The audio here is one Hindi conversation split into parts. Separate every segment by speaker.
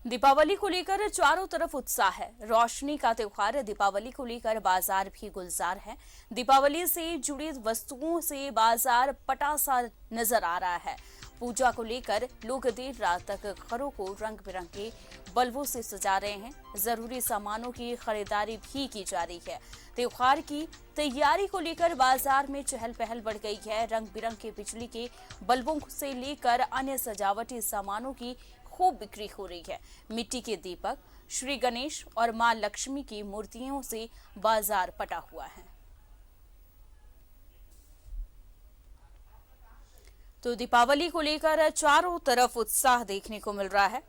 Speaker 1: दीपावली को लेकर चारों तरफ उत्साह है। रोशनी का त्योहार दीपावली को लेकर बाजार भी गुलजार है। दीपावली से जुड़ी वस्तुओं से बाजार पटासा नजर आ रहा है। पूजा को लेकर लोग देर रात तक घरों को रंग बिरंगे बल्बों से सजा रहे हैं। जरूरी सामानों की खरीदारी भी की जा रही है। त्योहार की तैयारी को लेकर बाजार में चहल पहल बढ़ गई है। रंग बिरंगे बिजली के बल्बों से लेकर अन्य सजावटी सामानों की खूब बिक्री हो रही है। मिट्टी के दीपक, श्री गणेश और मां लक्ष्मी की मूर्तियों से बाजार पटा हुआ है। तो दीपावली को लेकर चारों तरफ उत्साह देखने को मिल रहा है।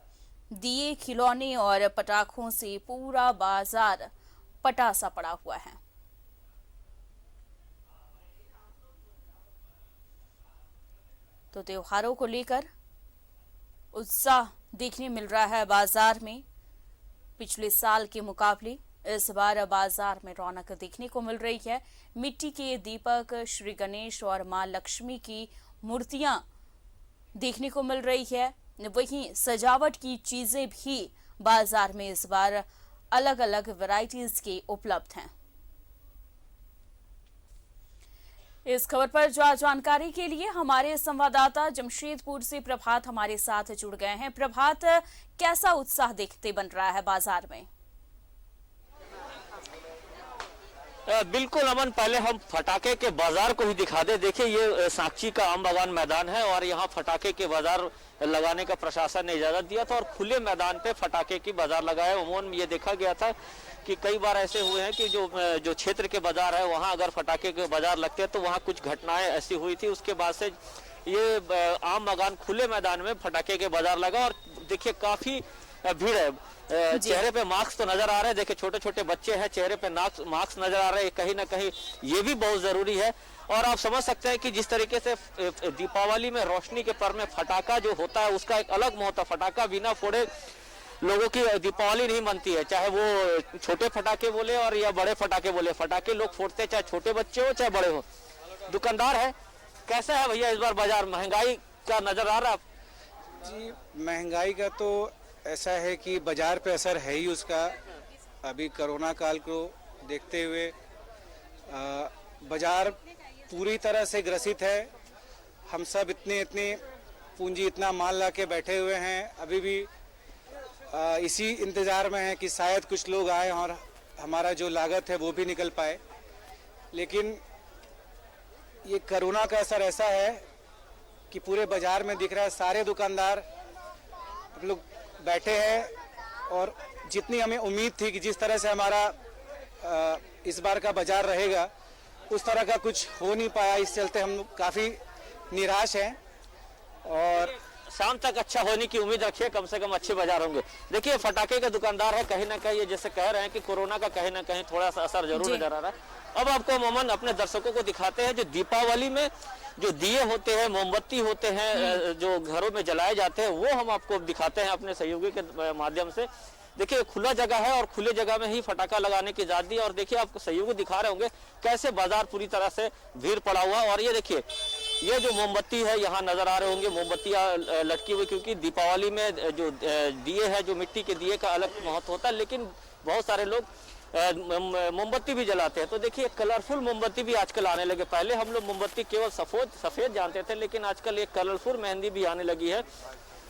Speaker 1: दिए, खिलौने और पटाखों से पूरा बाजार पटासा पड़ा हुआ है। तो त्योहारों को लेकर उत्साह देखने मिल रहा है बाजार में। पिछले साल के मुकाबले इस बार बाजार में रौनक देखने को मिल रही है। मिट्टी के दीपक, श्री गणेश और मां लक्ष्मी की मूर्तियां देखने को मिल रही है। वहीं सजावट की चीजें भी बाजार में इस बार अलग अलग वैरायटीज के उपलब्ध हैं। इस खबर पर जानकारी के लिए हमारे संवाददाता जमशेदपुर से प्रभात हमारे साथ जुड़ गए हैं। प्रभात, कैसा उत्साह देखते बन रहा है बाजार में?
Speaker 2: बिल्कुल अमन, पहले हम फटाके के बाजार को ही दिखा दे। देखिए, ये साक्षी का आम बागान मैदान है और यहाँ फटाके के बाजार लगाने का प्रशासन ने इजाजत दिया था और खुले मैदान पे फटाके की बाजार लगाया। उमूमन ये देखा गया था कि कई बार ऐसे हुए हैं कि जो क्षेत्र के बाजार है वहाँ अगर फटाके के बाजार लगते हैं तो वहाँ कुछ घटनाएं ऐसी हुई थी। उसके बाद से ये आम बागान खुले मैदान में फटाके के बाजार लगा और देखिए काफी भीड़ है। चेहरे पे मास्क तो नजर आ रहे हैं। देखिए, छोटे छोटे बच्चे हैं, चेहरे पे मास्क नजर आ रहे हैं। कहीं ना कहीं ये भी बहुत जरूरी है। और आप समझ सकते हैं कि जिस तरीके से दीपावली में रोशनी के पर्व में फटाका जो होता है उसका एक अलग महत्व। फटाका बिना फोड़े लोगों की दीपावली नहीं मनती है, चाहे वो छोटे फटाके बोले और या बड़े फटाके बोले। फटाके लोग फोड़ते चाहे छोटे बच्चे हो चाहे बड़े हो। दुकानदार है, कैसा है भैया इस बार बाजार? महंगाई का नजर आ रहा?
Speaker 3: जी, महंगाई का तो ऐसा है कि बाजार पे असर है ही उसका। अभी कोरोना काल को देखते हुए बाजार पूरी तरह से ग्रसित है। हम सब इतनी पूंजी, इतना माल ला के बैठे हुए हैं। अभी भी इसी इंतज़ार में है कि शायद कुछ लोग आए और हमारा जो लागत है वो भी निकल पाए। लेकिन ये कोरोना का असर ऐसा है कि पूरे बाजार में दिख रहा है। सारे दुकानदार हम लोग बैठे हैं और जितनी हमें उम्मीद थी कि जिस तरह से हमारा इस बार का बाजार रहेगा उस तरह का कुछ हो नहीं पाया। इस चलते हम काफ़ी निराश हैं और
Speaker 2: शाम तक अच्छा होने की उम्मीद रखिए। कम से कम अच्छे बाजार होंगे। देखिए, फटाके के दुकानदार है, कहीं ना कहीं ये जैसे कह रहे हैं कि कोरोना का कहीं ना कहीं थोड़ा सा असर जरूर नजर आ रहा है। अब आपको मोमन अपने दर्शकों को दिखाते हैं जो दीपावली में जो दिए होते हैं, मोमबत्ती होते हैं, जो घरों में जलाए जाते हैं, वो हम आपको दिखाते हैं अपने सहयोगी के माध्यम से। देखिए, खुला जगह है और खुले जगह में ही फटाका लगाने की इजाजत दी। और देखिए, आपको सहयोगी दिखा रहे होंगे कैसे बाजार पूरी तरह से भीड़ पड़ा हुआ। और ये देखिए, ये जो मोमबत्ती है यहाँ नजर आ रहे होंगे, मोमबत्तियां लटकी हुई, क्योंकि दीपावली में जो दिए है, जो मिट्टी के दिए का अलग महत्व होता है। लेकिन बहुत सारे लोग मोमबत्ती भी जलाते हैं। तो देखिए, कलरफुल मोमबत्ती भी आजकल आने लगे। पहले हम लोग मोमबत्ती केवल सफेद जानते थे, लेकिन आजकल एक कलरफुल मेहंदी भी आने लगी है।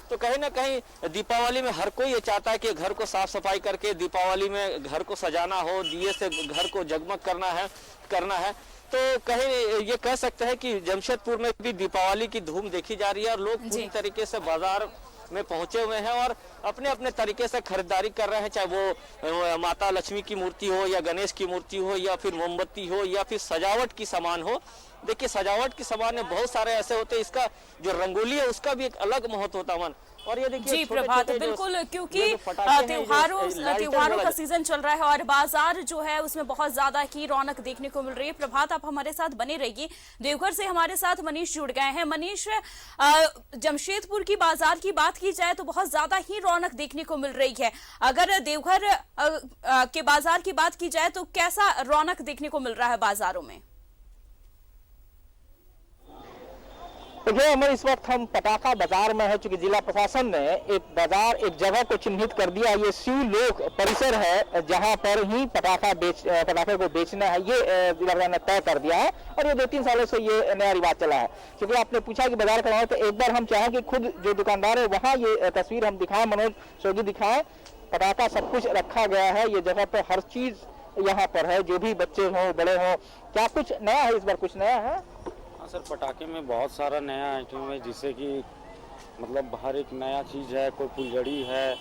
Speaker 2: तो कहीं ना कहीं दीपावली में हर कोई ये चाहता है कि घर को साफ सफाई करके दीपावली में घर को सजाना हो, दिए से घर को जगमग करना है। तो कहीं ये कह सकते हैं कि जमशेदपुर में भी दीपावली की धूम देखी जा रही है और लोग पूरी तरीके से बाजार में पहुंचे हुए हैं और अपने अपने तरीके से खरीदारी कर रहे हैं। चाहे वो माता लक्ष्मी की मूर्ति हो या गणेश की मूर्ति हो या फिर मोमबत्ती हो या फिर सजावट की सामान हो। देखिए, सजावट के सामान में बहुत सारे ऐसे होते हैं, इसका जो रंगोली है उसका भी एक अलग महत्व होता है मन। और ये देखिए,
Speaker 1: जी प्रभात, बिल्कुल, क्योंकि त्योहारों का सीजन चल रहा है और बाजार जो है उसमें बहुत ज्यादा ही रौनक देखने को मिल रही है। प्रभात, आप हमारे साथ बने रहिए। देवघर से हमारे साथ मनीष जुड़ गए हैं। मनीष, जमशेदपुर की बाजार की बात की जाए तो बहुत ज्यादा ही रौनक देखने को मिल रही है। अगर देवघर के बाजार की बात की जाए तो कैसा रौनक देखने को मिल रहा है बाजारों में?
Speaker 4: देखिए अमर, इस वक्त हम पटाखा बाजार में है, चूंकि जिला प्रशासन ने एक जगह को चिन्हित कर दिया। ये शिवलोक परिसर है जहां पर ही पटाखे को बेचना है, ये जिला प्रशासन ने तय कर दिया है। और ये 2-3 सालों से ये नया रिवाज चला है। क्योंकि आपने पूछा कि बाजार करवाओ, तो एक बार हम चाहें कि खुद जो दुकानदार है वहाँ ये तस्वीर हम दिखाएं, मनोज सोगी दिखाएं। पटाखा सब कुछ रखा गया है, ये जगह पर हर चीज यहाँ पर है, जो भी बच्चे हों बड़े हों। क्या कुछ नया है इस बार? कुछ नया है
Speaker 5: सर, पटाखे में बहुत सारा नया आइटम है, जिससे कि मतलब हर एक नया चीज़ है। कोई फुलझड़ी है,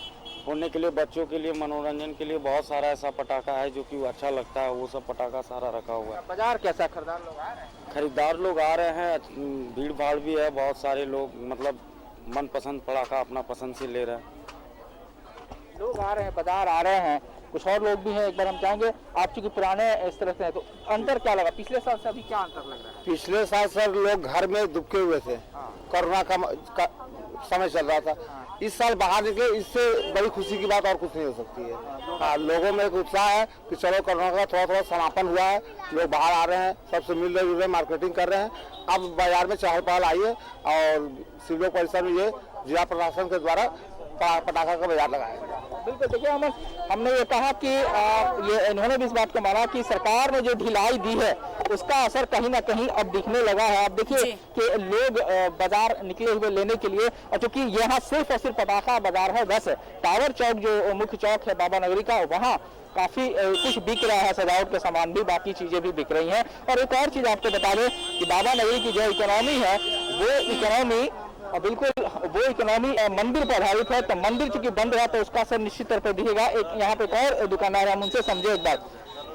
Speaker 5: होने के लिए बच्चों के लिए मनोरंजन के लिए बहुत सारा ऐसा पटाखा है जो कि अच्छा लगता है, वो सब पटाखा सारा रखा हुआ है।
Speaker 4: बाजार कैसा? खरीदार लोग आ रहे हैं?
Speaker 5: खरीदार लोग आ रहे हैं, भीड़ भाड़ भी है, बहुत सारे लोग मतलब मनपसंद पटाखा अपना पसंद से ले रहे हैं।
Speaker 4: लोग आ रहे हैं, बाजार आ रहे हैं, कुछ और लोग भी हैं। एक बार हम चाहेंगे, आप चूंकि पुराने इस तरह से हैं, तो अंतर क्या लगा पिछले साल से अभी? क्या अंतर लग रहा है?
Speaker 6: पिछले साल सर लोग घर में दुबके हुए थे, कोरोना का समय चल रहा था। इस साल बाहर निकले, इससे बड़ी खुशी की बात और कुछ नहीं हो सकती है। हाँ, लोगों में एक उत्साह है कि चलो कोरोना का थोड़ा समापन हुआ है, लोग बाहर आ रहे हैं, सबसे मिल रहे, मार्केटिंग कर रहे हैं। अब बाजार में चहल पहल आई है और शिवलोक परिसर में ये जिला प्रशासन के द्वारा पटाखा का बाजार लगाया।
Speaker 4: बिल्कुल, देखिए हमने ये कहा कि ये इन्होंने भी इस बात को माना कि सरकार ने जो ढिलाई दी है उसका असर कहीं ना कहीं अब दिखने लगा है। अब देखिए कि लोग बाजार निकले हुए लेने के लिए, और चूंकि यहाँ सिर्फ और सिर्फ पटाखा बाजार है, बस टावर चौक जो मुख्य चौक है बाबा नगरी का, वहाँ काफी कुछ बिक रहा है, सजावट के सामान भी, बाकी चीजें भी बिक रही हैं। और एक और चीज आपको बता दें कि बाबा नगरी की जो इकोनॉमी है वो इकोनॉमी मंदिर पर आधारित है। तो मंदिर चूंकि बंद रहा तो उसका असर निश्चित तौर पर दिखेगा। एक यहाँ पे एक और दुकानदार, हम उनसे समझे एक बात।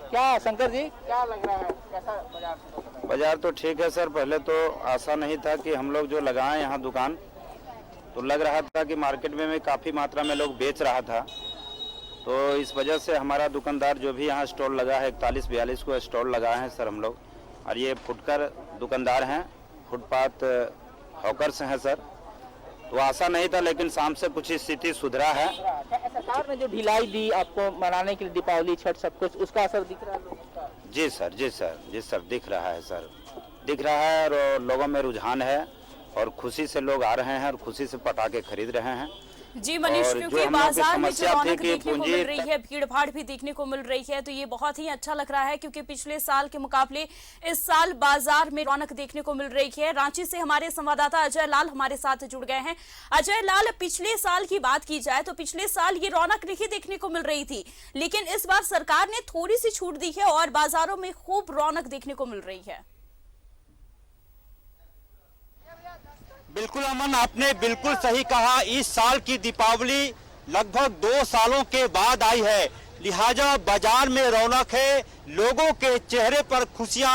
Speaker 4: क्या शंकर जी, क्या लग रहा है, कैसा बाजार?
Speaker 5: बाजार तो ठीक है सर, पहले तो आशा नहीं था कि हम लोग जो लगाएं यहाँ दुकान, तो लग रहा था कि मार्केट में काफ़ी मात्रा में लोग बेच रहा था। तो इस वजह से हमारा दुकानदार जो भी यहाँ स्टॉल लगा है, 41-42 को स्टॉल लगाए हैं सर हम लोग। और ये फुटकर दुकानदार हैं, फुटपाथ हॉकर्स हैं सर। तो आशा नहीं था, लेकिन शाम से कुछ स्थिति सुधरा है।
Speaker 4: सरकार ने जो ढिलाई दी आपको मनाने के लिए, दीपावली छठ सब कुछ, उसका असर दिख रहा है लोगों का?
Speaker 5: जी सर दिख रहा है सर, दिख रहा है। और लोगों में रुझान है और खुशी से लोग आ रहे हैं और खुशी से पटाखे खरीद रहे हैं।
Speaker 1: जी मनीष, क्योंकि बाजार में जो रौनक देखने को मिल रही है, भीड़ भाड़ भी देखने को मिल रही है, तो ये बहुत ही अच्छा लग रहा है। क्योंकि पिछले साल के मुकाबले इस साल बाजार में रौनक देखने को मिल रही है। रांची से हमारे संवाददाता अजय लाल हमारे साथ जुड़ गए हैं। अजय लाल, पिछले साल की बात की जाए तो पिछले साल ये रौनक नहीं देखने को मिल रही थी, लेकिन इस बार सरकार ने थोड़ी सी छूट दी है और बाजारों में खूब रौनक देखने को मिल रही है।
Speaker 7: बिल्कुल अमन, आपने बिल्कुल सही कहा। इस साल की दीपावली लगभग 2 सालों के बाद आई है, लिहाजा बाजार में रौनक है, लोगों के चेहरे पर खुशियां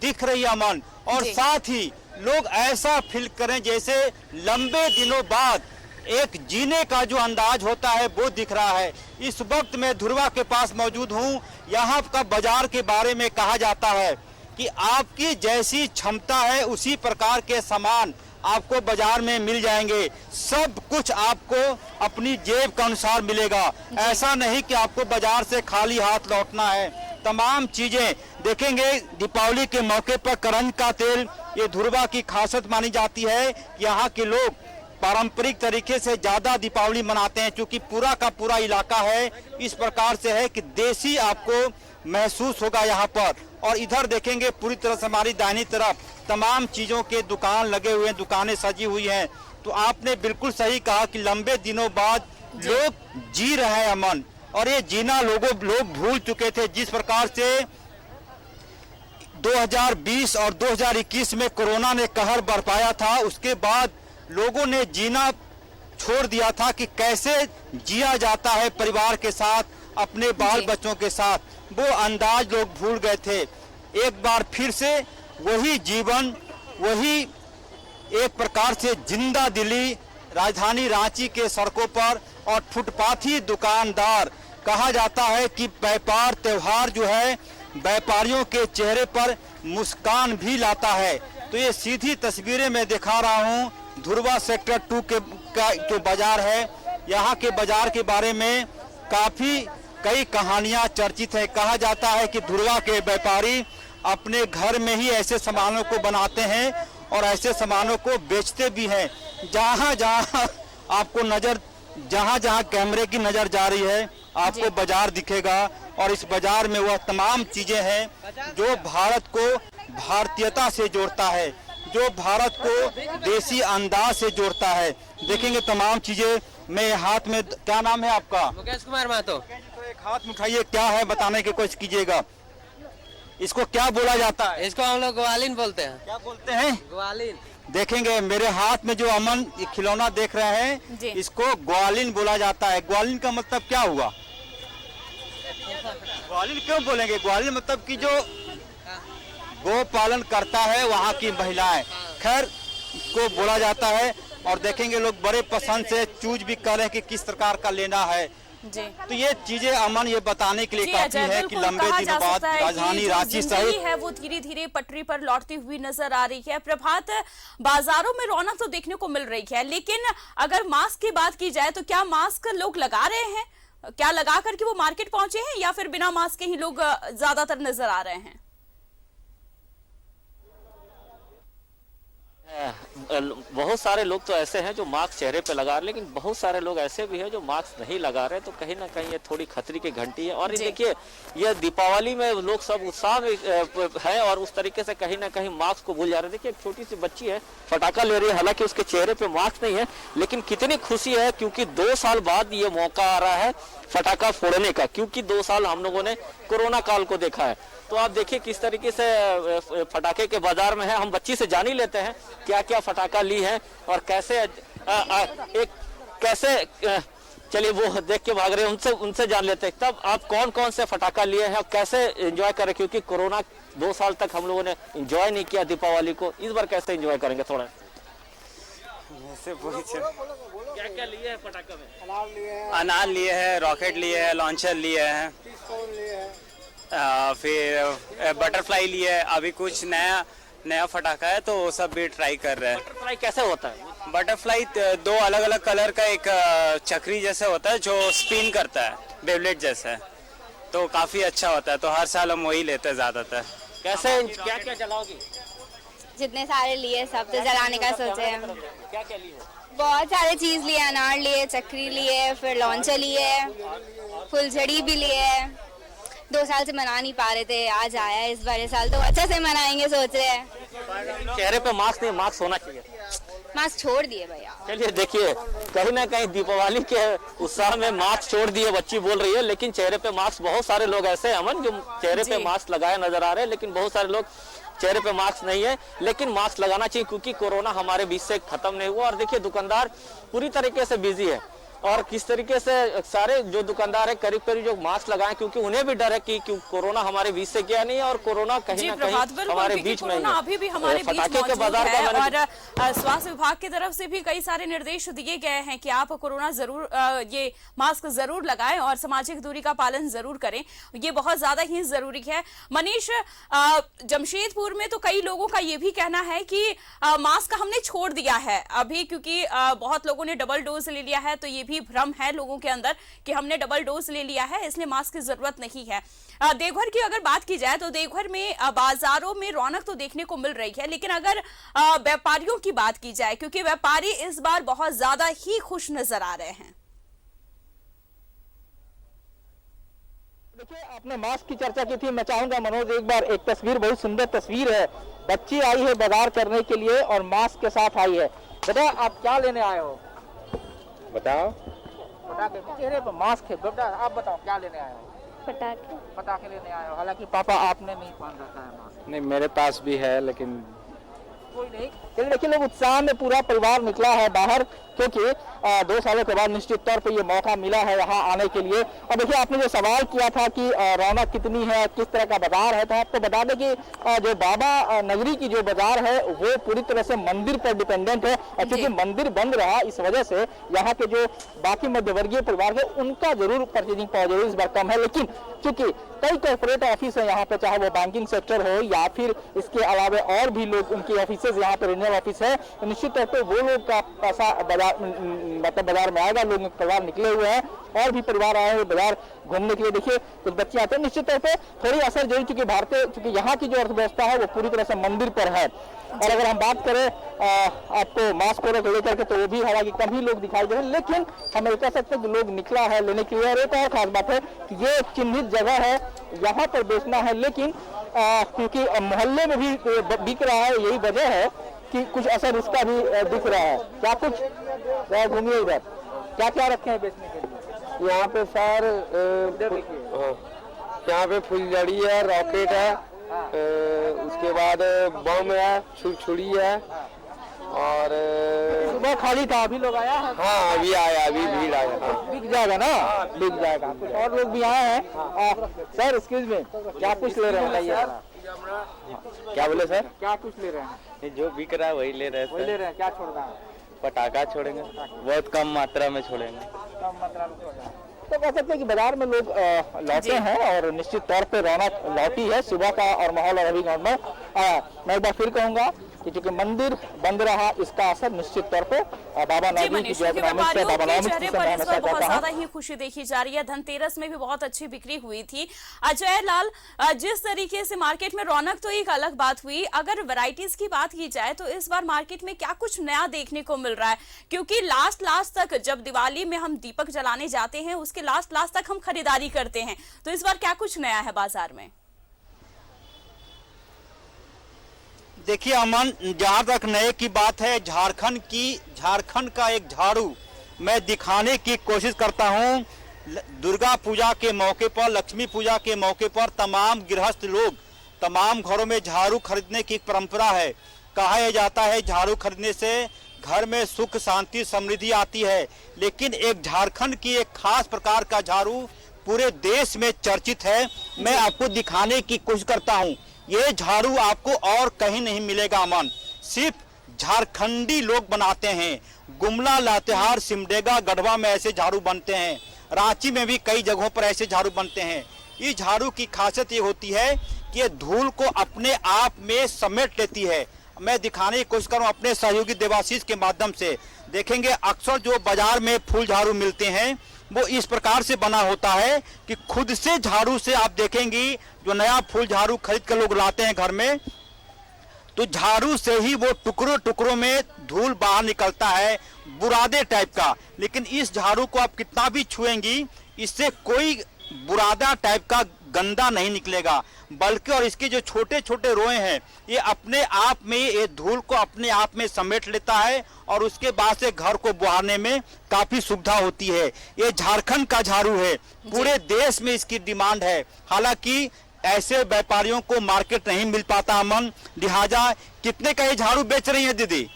Speaker 7: दिख रही अमन। और साथ ही लोग ऐसा फील करें जैसे लंबे दिनों बाद एक जीने का जो अंदाज होता है वो दिख रहा है। इस वक्त मैं धुरवा के पास मौजूद हूँ। यहाँ का बाजार के बारे में कहा जाता है कि आपकी जैसी क्षमता है उसी प्रकार के सामान आपको बाजार में मिल जाएंगे। सब कुछ आपको अपनी जेब के अनुसार मिलेगा। ऐसा नहीं कि आपको बाजार से खाली हाथ लौटना है। तमाम चीजें देखेंगे। दीपावली के मौके पर करंज का तेल, ये धुरवा की खासियत मानी जाती है। यहाँ के लोग पारंपरिक तरीके से ज्यादा दीपावली मनाते हैं, क्योंकि पूरा का पूरा इलाका है इस प्रकार से है कि देसी आपको महसूस होगा यहाँ पर। और इधर देखेंगे पूरी तरह से हमारी दाहिनी तरफ तमाम चीजों के दुकान लगे हुए हैं, दुकानें सजी हुई हैं। तो आपने बिल्कुल सही कहा कि लंबे दिनों बाद लोग जी रहे हैं अमन, और ये जीना लोग भूल चुके थे। जिस प्रकार से 2020 और 2021 में कोरोना ने कहर बरपाया था, उसके बाद लोगों ने जीना छोड़ दिया था कि कैसे जिया जाता है परिवार के साथ, अपने बाल बच्चों के साथ। वो अंदाज लोग भूल गए थे। एक बार फिर से वही जीवन, वही एक प्रकार से जिंदा दिली राजधानी रांची के सड़कों पर। और फुटपाथी दुकानदार, कहा जाता है कि व्यापार त्योहार जो है व्यापारियों के चेहरे पर मुस्कान भी लाता है। तो ये सीधी तस्वीरें मैं दिखा रहा हूँ धुरवा सेक्टर 2 के जो बाजार है। यहाँ के बाजार के बारे में कई कहानियां चर्चित है। कहा जाता है कि धुरवा के व्यापारी अपने घर में ही ऐसे सामानों को बनाते हैं और ऐसे सामानों को बेचते भी हैं। जहाँ जहाँ आपको नजर, जहाँ जहाँ कैमरे की नजर जा रही है आपको बाजार दिखेगा, और इस बाजार में वह तमाम चीजें हैं जो भारत को भारतीयता से जोड़ता है, जो भारत को देसी अंदाज से जोड़ता है। देखेंगे तमाम चीजें। मैं हाथ में, क्या नाम है आपका?
Speaker 8: मुकेश कुमार महतो।
Speaker 7: तो एक हाथ में उठाइए, क्या है बताने की कोशिश कीजिएगा। इसको क्या बोला जाता है?
Speaker 8: इसको हम लोग ग्वालिन बोलते हैं।
Speaker 7: क्या बोलते हैं?
Speaker 8: ग्वालिन।
Speaker 7: देखेंगे मेरे हाथ में जो अमन खिलौना देख रहे हैं, इसको ग्वालिन बोला जाता है। ग्वालिन का मतलब क्या हुआ? ग्वालिन क्यों बोलेंगे? ग्वालिन मतलब कि जो गो पालन करता है वहाँ की महिलाएं, खैर को बोला जाता है। और देखेंगे लोग बड़े पसंद से चूज भी कर रहे हैं कि किस प्रकार का लेना है।
Speaker 1: जी।
Speaker 7: तो ये चीजें अमन ये बताने के लिए काफी है कि लंबे दिनों बाद राजधानी रांची सहित
Speaker 1: है वो धीरे धीरे पटरी पर लौटती हुई नजर आ रही है। प्रभात, बाजारों में रौनक तो देखने को मिल रही है, लेकिन अगर मास्क की बात की जाए तो क्या मास्क लोग लगा रहे हैं? क्या लगा करके वो मार्केट पहुंचे हैं या फिर बिना मास्क के ही लोग ज्यादातर नजर आ रहे हैं?
Speaker 2: बहुत सारे लोग तो ऐसे हैं जो मास्क चेहरे पे लगा रहे हैं, लेकिन बहुत सारे लोग ऐसे भी हैं जो मास्क नहीं लगा रहे। तो कहीं ना कहीं ये थोड़ी खतरे की घंटी है। और देखिए, ये दीपावली में लोग सब उत्साह में है और उस तरीके से कहीं ना कहीं मास्क को भूल जा रहे हैं। देखिए, एक छोटी सी बच्ची है, फटाखा ले रही है, हालांकि उसके चेहरे पे मास्क नहीं है, लेकिन कितनी खुशी है क्योंकि 2 साल बाद ये मौका आ रहा है फटाखा फोड़ने का, क्योंकि 2 साल हम लोगों ने कोरोना काल को देखा है। तो आप देखिए किस तरीके से फटाके के बाजार में है। हम बच्ची से जान ही लेते हैं क्या क्या फटाका ली है और कैसे चलिए वो देख के भाग रहे हैं, उनसे जान लेते हैं। तब आप कौन कौन से फटाका लिए हैं और कैसे एंजॉय करें, क्योंकि कोरोना 2 साल तक हम लोगों ने एंजॉय नहीं किया दीपावली को, इस बार कैसे एंजॉय करेंगे? थोड़ा क्या क्या लिए है फटाका में?
Speaker 9: अनार लिए हैं, रॉकेट लिए हैं, लॉन्चर लिए हैं, फिर बटरफ्लाई लिए है। अभी कुछ नया फटाका है तो वो सब भी ट्राई कर रहे हैं।
Speaker 2: बटरफ्लाई कैसे होता है?
Speaker 9: बटरफ्लाई 2 अलग-अलग कलर का एक चक्री जैसे होता है जो स्पिन करता है, बेवलेट जैसा है, तो काफी अच्छा होता है। तो हर साल हम वही लेते हैं ज्यादातर।
Speaker 2: कैसे, क्या क्या जलाओगी?
Speaker 10: जितने सारे लिए सब तो जलाने का सोचे हैं।
Speaker 2: क्या क्या लिए?
Speaker 10: बहुत सारे चीज लिए, अनार लिए, चक्री लिए, फिर लॉन्चर लिए, फुलझड़ी भी लिए। 2 साल से मना नहीं पा रहे थे, आज आया इस बार, साल तो अच्छे से मनाएंगे सोच रहे हैं।
Speaker 2: चेहरे पे मास्क नहीं, मास्क होना चाहिए।
Speaker 10: मास्क छोड़ दिए भैया।
Speaker 2: चलिए देखिए, कहीं ना कहीं दीपावली के उत्साह में मास्क छोड़ दिए बच्ची बोल रही है, लेकिन चेहरे पे मास्क, बहुत सारे लोग ऐसे हैं अमन जो चेहरे पे मास्क लगाए नजर आ रहे हैं, लेकिन बहुत सारे लोग चेहरे पे मास्क नहीं है। लेकिन मास्क लगाना चाहिए क्योंकि कोरोना हमारे बीच से खत्म नहीं हुआ। और देखिए, दुकानदार पूरी तरीके से बिजी है और किस तरीके से सारे जो दुकानदार है करीब करीब जो मास्क लगाएं, क्योंकि उन्हें भी डर है कि कोरोना हमारे बीच से गया नहीं है और कोरोना कहीं ना कहीं हमारे बीच में
Speaker 1: अभी भी हमारे बीच मौजूद है। और स्वास्थ्य विभाग की तरफ से भी कई सारे निर्देश दिए गए हैं कि आप कोरोना जरूर ये मास्क जरूर लगाएं और सामाजिक दूरी का पालन जरूर करें, ये बहुत ज्यादा ही जरूरी है। मनीष, जमशेदपुर में तो कई लोगों का ये भी कहना है कि मास्क हमने छोड़ दिया है अभी, क्योंकि बहुत लोगों ने डबल डोज ले लिया है, तो ये भी भ्रम है लोगों के अंदर कि हमने डबल डोज ले लिया है इसलिए मास्क की जरूरत नहीं है। देवघर की अगर बात की जाए तो देवघर में बाजारों में रौनक तो देखने को मिल रही है, लेकिन अगर व्यापारियों की बात की जाए, क्योंकि व्यापारी इस बार बहुत ज्यादा ही खुश नजर आ रहे हैं।
Speaker 4: देखिए, आपने मास्क की चर्चा की थी, मैं चाहूंगा मनोज एक बार, एक तस्वीर, बहुत सुंदर तस्वीर है, बच्ची आई है बाजार करने के लिए और मास्क के साथ आई है। बेटा, आप क्या लेने आए हो?
Speaker 6: बताओ।
Speaker 4: पटाखे, चेहरे पर मास्क है। बेटा, आप बताओ क्या लेने आए हो? पटाखे लेने आए हो। हालांकि पापा आपने नहीं पहन रखा है मास्क।
Speaker 3: नहीं, मेरे पास भी है लेकिन
Speaker 4: कोई नहीं। चलिए देखिए, लोग उत्साह में पूरा परिवार निकला है बाहर, क्योंकि 2 सालों के बाद निश्चित तौर पे ये मौका मिला है यहाँ आने के लिए। और देखिए, आपने जो सवाल किया था कि रौनक कितनी है, किस तरह का बाजार है, तो आपको बता दें कि जो बाबा नगरी की जो बाजार है वो पूरी तरह से मंदिर पर डिपेंडेंट है। और क्योंकि मंदिर बंद रहा, इस वजह से यहाँ के जो बाकी मध्यवर्गीय परिवार है उनका जरूर परचेजिंग पावर जरूर इस बार कम है। लेकिन चूंकि कई कॉर्पोरेट ऑफिस है यहाँ पे, चाहे वो बैंकिंग सेक्टर हो या फिर इसके अलावा और भी लोग, उनकी ऑफिस यहाँ पे रिन्यूअल ऑफिस है, तो निश्चित तौर पर वो लोग का पैसा बाजार मतलब बाजार में आएगा। लोग परिवार निकले हुए हैं और भी परिवार आए हुए बाजार घूमने के लिए। देखिए कुछ बच्चे आते हैं, निश्चित तौर पर थोड़ी असर जरूर, चूंकि यहाँ की जो अर्थव्यवस्था है वो पूरी तरह से मंदिर पर है। और अगर हम बात करें आपको मास्क को लेकर के, तो वो भी हालांकि कम ही लोग दिखाई दे रहे हैं, लेकिन हम ये कह सकते हैं कि लोग निकला है लेने के लिए। और एक और खास बात है कि ये एक चिन्हित जगह है, यहाँ पर बेचना है, लेकिन क्योंकि मोहल्ले में भी बिक रहा है, यही वजह है कि कुछ असर उसका भी दिख रहा है। क्या कुछ घूमिए इधर, क्या क्या रखे हैं बेचने के लिए?
Speaker 6: यहाँ पे सर यहाँ पे फुलझड़ी है, रॉकेट है, उसके बाद बम है, छुरछुरी है। और
Speaker 4: सुबह खाली था, अभी लोग आया है?
Speaker 6: हाँ अभी आया, अभी भीड़ आया। हाँ।
Speaker 4: बिक जाएगा ना, बिक जाएगा। कुछ और लोग भी आए हैं। सर एक्सक्यूज में, क्या कुछ ले रहे हैं?
Speaker 6: क्या बोले सर?
Speaker 4: क्या कुछ ले रहे हैं?
Speaker 6: जो बिक रहा है वही ले रहे
Speaker 4: वही ले रहे हैं। क्या छोड़ रहे हैं?
Speaker 6: पटाखा छोड़ेंगे, बहुत कम मात्रा में छोड़ेंगे।
Speaker 4: कम मात्रा में छोड़ेंगे। तो कह सकते हैं कि बाजार में लोग लौटे हैं और निश्चित तौर पे रौनक लौटी है सुबह का और माहौल अभी गाँव में। मैं एक बार फिर कहूंगा कि चूंकि मंदिर बंद रहा, इसका असर निश्चित तौर पे बाबा नवमी की
Speaker 1: चेहरे पर इस वक्त बहुत ज्यादा ही खुशी देखी जा रही है। धनतेरस में भी बहुत अच्छी बिक्री हुई थी। अजय लाल, जिस तरीके से मार्केट में रौनक तो एक अलग बात हुई, अगर वैरायटीज की बात की जाए तो इस बार मार्केट में क्या कुछ नया देखने को मिल रहा है? क्योंकि लास्ट तक जब दिवाली में हम दीपक जलाने जाते हैं, उसके लास्ट तक हम खरीदारी करते हैं, तो इस बार क्या कुछ नया है बाजार में?
Speaker 7: देखिए अमन, जहाँ तक नए की बात है, झारखंड का एक झाड़ू मैं दिखाने की कोशिश करता हूँ। दुर्गा पूजा के मौके पर, लक्ष्मी पूजा के मौके पर तमाम गृहस्थ लोग तमाम घरों में झाड़ू खरीदने की एक परंपरा है। कहा जाता है झाड़ू खरीदने से घर में सुख शांति समृद्धि आती है, लेकिन एक झारखंड की एक खास प्रकार का झाड़ू पूरे देश में चर्चित है। मैं आपको दिखाने की कोशिश करता हूँ। ये झाड़ू आपको और कहीं नहीं मिलेगा अमन, सिर्फ झारखंडी लोग बनाते हैं। गुमला, लातेहार, सिमडेगा, गढ़वा में ऐसे झाड़ू बनते हैं। रांची में भी कई जगहों पर ऐसे झाड़ू बनते हैं। इस झाड़ू की खासियत ये होती है कि ये धूल को अपने आप में समेट लेती है। मैं दिखाने की कोशिश करूँ अपने सहयोगी देवाशीष के माध्यम से। देखेंगे अक्सर जो बाजार में फूल झाड़ू मिलते हैं वो इस प्रकार से बना होता है कि खुद से झाड़ू से आप देखेंगी, जो नया फूल झाड़ू खरीद कर लोग लाते हैं घर में, तो झाड़ू से ही वो टुकड़ों में धूल बाहर निकलता है, बुरादे टाइप का। लेकिन इस झाड़ू को आप कितना भी छुएंगी, इससे कोई बुरादा टाइप का गंदा नहीं निकलेगा, बल्कि और इसके जो छोटे छोटे रोए हैं ये अपने आप में ये धूल को अपने आप में समेट लेता है और उसके बाद से घर को बुहारने में काफी सुविधा होती है। ये झारखंड का झाड़ू है, पूरे देश में इसकी डिमांड है। हालांकि ऐसे व्यापारियों को मार्केट नहीं मिल पाता अमन, लिहाजा कितने का ये झाड़ू बेच रही है दीदी?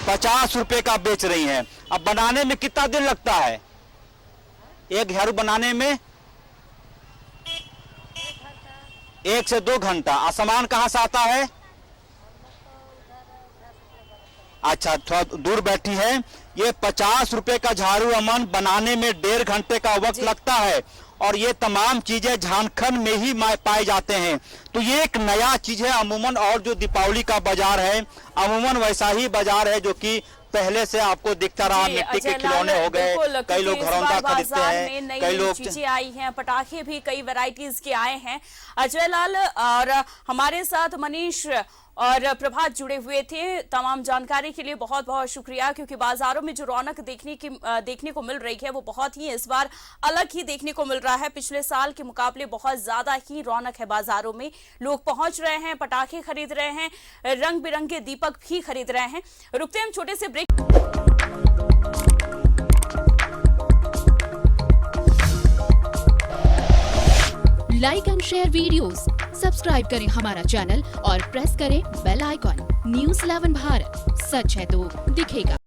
Speaker 7: 50 रुपए का बेच रही हैं। अब बनाने में कितना दिन लगता है? एक झाड़ू बनाने में 1 से 2 घंटा। सामान कहाँ से आता है? अच्छा, थोड़ा दूर बैठी है। ये 50 रुपए का झाड़ू अमन बनाने में 1.5 घंटे का वक्त लगता है और ये तमाम चीजें झारखंड में ही पाए जाते हैं। तो ये एक नया चीज है अमूमन। और जो दीपावली का बाजार है अमूमन वैसा ही बाजार है जो कि पहले से आपको दिखता रहा। मिट्टी के खिलौने हो गए, कई लोग घरों का खरीदते हैं, कई लोग
Speaker 1: चीजें आई हैं, पटाखे भी कई वैरायटीज के आए हैं। अजय लाल और हमारे साथ मनीष और प्रभात जुड़े हुए थे। तमाम जानकारी के लिए बहुत बहुत शुक्रिया, क्योंकि बाजारों में जो रौनक देखने को मिल रही है वो बहुत ही इस बार अलग ही देखने को मिल रहा है। पिछले साल के मुकाबले बहुत ज्यादा ही रौनक है बाजारों में। लोग पहुंच रहे हैं, पटाखे खरीद रहे हैं, रंग बिरंगे दीपक भी खरीद रहे हैं। रुकते हैं हम छोटे से break.
Speaker 11: Like and share videos, subscribe करें हमारा चैनल और प्रेस करें बेल आइकॉन। न्यूज़ 11 भारत, सच है तो दिखेगा।